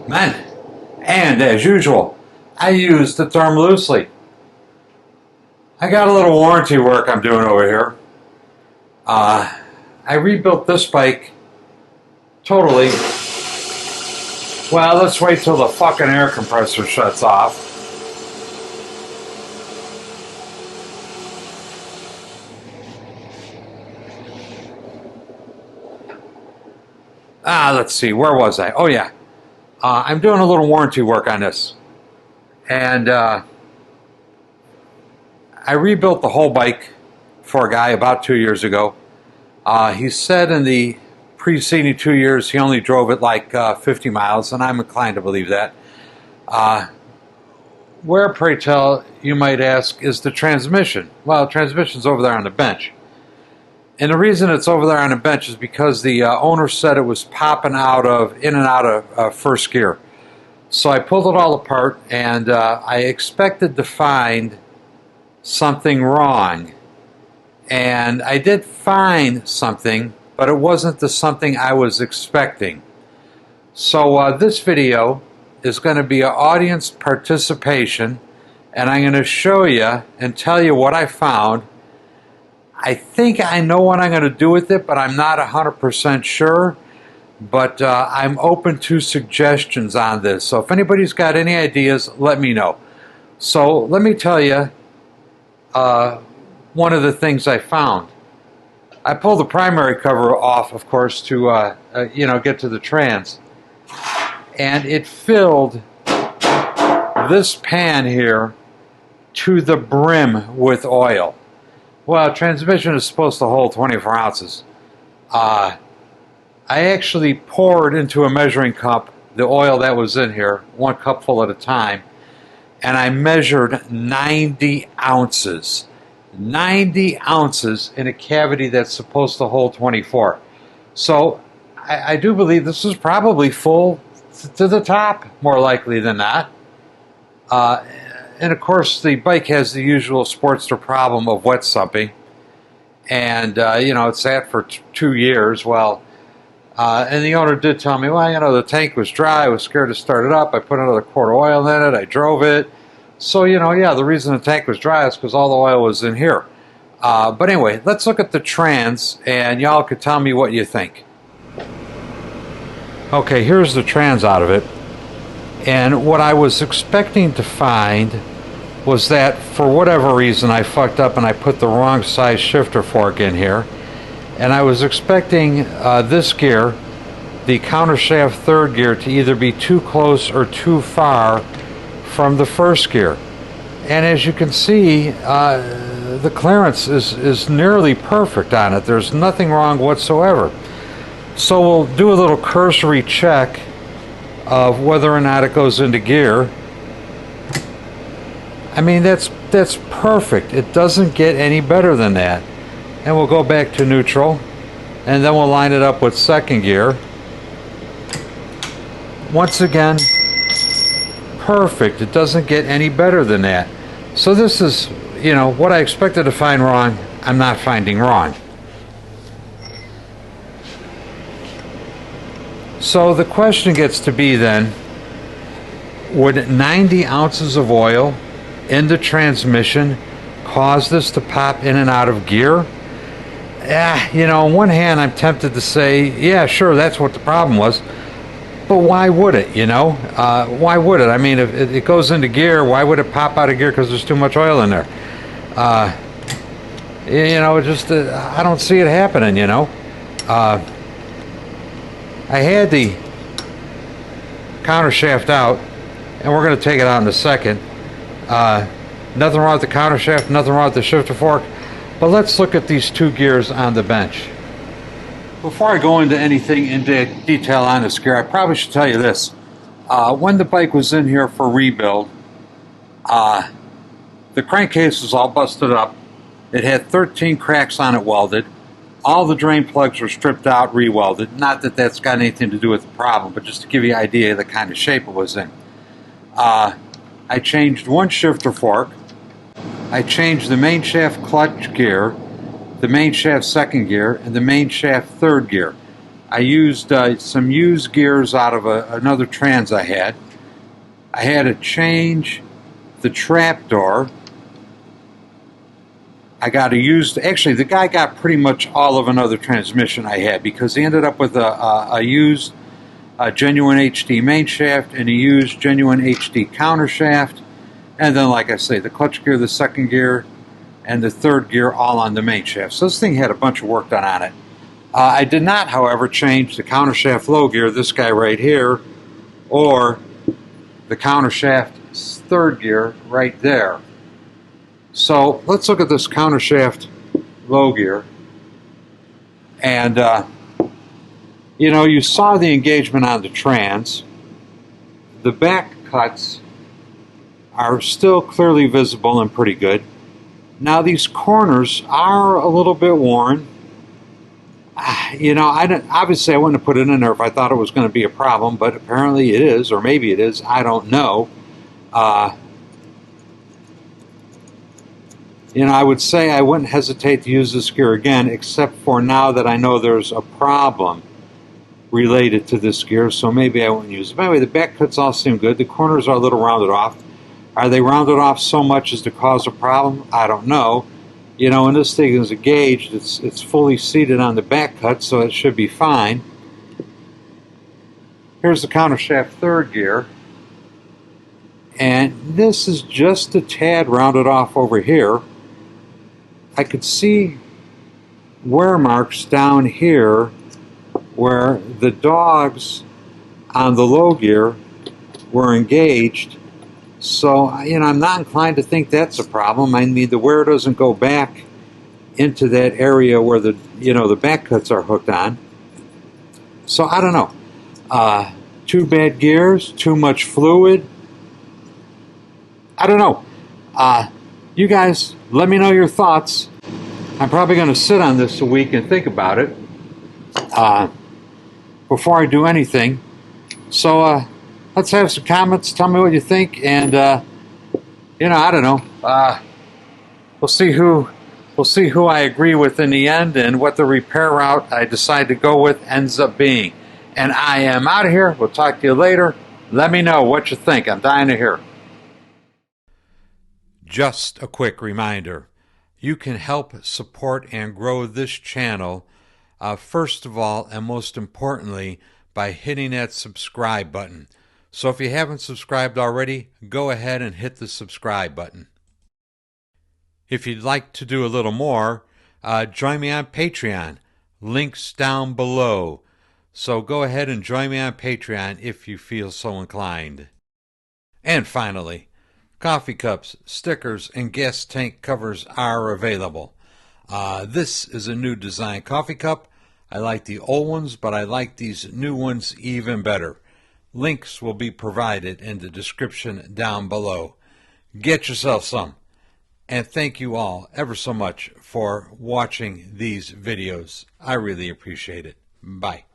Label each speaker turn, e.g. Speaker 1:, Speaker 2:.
Speaker 1: Men, and as usual, I use the term loosely. I got a little warranty work I'm doing over here. I rebuilt this bike totally. Well, let's wait till the fucking air compressor shuts off. Let's see, where was I? Oh yeah. I'm doing a little warranty work on this. And I rebuilt the whole bike for a guy about 2 years ago. He said in the preceding 2 years he only drove it like 50 miles, and I'm inclined to believe that. Where, pray tell, you might ask, is the transmission? Well, the transmission's over there on the bench. And the reason it's over there on the bench is because the owner said it was popping in and out of first gear. So I pulled it all apart, and I expected to find something wrong. And I did find something, but it wasn't the something I was expecting. So this video is going to be an audience participation, and I'm going to show you and tell you what I found. I think I know what I'm going to do with it, but I'm not 100% sure. But I'm open to suggestions on this. So if anybody's got any ideas, let me know. So let me tell you one of the things I found. I pulled the primary cover off, of course, to get to the trans. And it filled this pan here to the brim with oil. Well, transmission is supposed to hold 24 ounces. I actually poured into a measuring cup the oil that was in here, 1 cupful at a time, and I measured 90 ounces. 90 ounces in a cavity that's supposed to hold 24. So I do believe this is probably full to the top, more likely than not. And of course, the bike has the usual Sportster problem of wet sumping. And, it sat for 2 years. Well, and the owner did tell me, well, the tank was dry. I was scared to start it up. I put another quart of oil in it. I drove it. So, the reason the tank was dry is because all the oil was in here. But anyway, let's look at the trans, and y'all could tell me what you think. Okay, here's the trans out of it. And what I was expecting to find was that for whatever reason I fucked up and I put the wrong size shifter fork in here. And I was expecting this gear, the countershaft third gear, to either be too close or too far from the first gear. And as you can see, the clearance is nearly perfect on it. There's nothing wrong whatsoever. So we'll do a little cursory check of whether or not it goes into gear. I mean, that's perfect. It doesn't get any better than that. And we'll go back to neutral, and then we'll line it up with second gear. Once again, perfect. It doesn't get any better than that. So this is, what I expected to find wrong, I'm not finding wrong. So the question gets to be then, would 90 ounces of oil in the transmission cause this to pop in and out of gear? On one hand, I'm tempted to say, yeah, sure, that's what the problem was. But why would it, Why would it? I mean, if it goes into gear, why would it pop out of gear because there's too much oil in there? I don't see it happening, I had the counter shaft out, and we're going to take it out in a second. Nothing wrong with the counter shaft, nothing wrong with the shifter fork. But let's look at these two gears on the bench. Before I go into anything in detail on this gear, I probably should tell you this. When the bike was in here for rebuild, the crankcase was all busted up. It had 13 cracks on it welded. All the drain plugs were stripped out, re-welded. Not that that's got anything to do with the problem, but just to give you an idea of the kind of shape it was in. I changed one shifter fork. I changed the main shaft clutch gear, the main shaft second gear, and the main shaft third gear. I used some used gears out of another trans I had. I had to change the trap door. I got a used, actually the guy got pretty much all of another transmission I had, because he ended up with a used genuine HD main shaft and a used genuine HD counter shaft. And then, like I say, the clutch gear, the second gear, and the third gear all on the main shaft. So this thing had a bunch of work done on it. I did not, however, change the counter shaft low gear, this guy right here, or the counter shaft third gear right there. So let's look at this counter shaft low gear. And, you know, you saw the engagement on the trans. The back cuts are still clearly visible and pretty good. Now these corners are a little bit worn. You know, obviously I wouldn't have put it in there if I thought it was going to be a problem, but apparently it is, or maybe it is, I don't know. You know, I would say I wouldn't hesitate to use this gear again, except for now that I know there's a problem related to this gear, so maybe I won't use it. But anyway, the back cuts all seem good. The corners are a little rounded off. Are they rounded off so much as to cause a problem? I don't know. You know, when this thing is engaged, it's fully seated on the back cut, so it should be fine. Here's the counter shaft third gear. And this is just a tad rounded off over here. I could see wear marks down here where the dogs on the low gear were engaged. So, you know, I'm not inclined to think that's a problem. I mean, the wear doesn't go back into that area where the, you know, the back cuts are hooked on. So, I don't know. Too bad gears, too much fluid. I don't know. You guys, let me know your thoughts. I'm probably going to sit on this a week and think about it before I do anything. So, let's have some comments. Tell me what you think, and you know, I don't know. We'll see who I agree with in the end, and what the repair route I decide to go with ends up being. And I am out of here. We'll talk to you later. Let me know what you think. I'm dying to hear. Just a quick reminder: you can help support and grow this channel. First of all, and most importantly, by hitting that subscribe button. So if you haven't subscribed already, go ahead and hit the subscribe button. If you'd like to do a little more, join me on Patreon. Links down below. So go ahead and join me on Patreon if you feel so inclined. And finally, coffee cups, stickers, and gas tank covers are available. This is a new design coffee cup. I like the old ones, but I like these new ones even better. Links will be provided in the description down below. Get yourself some. And thank you all ever so much for watching these videos. I really appreciate it. Bye.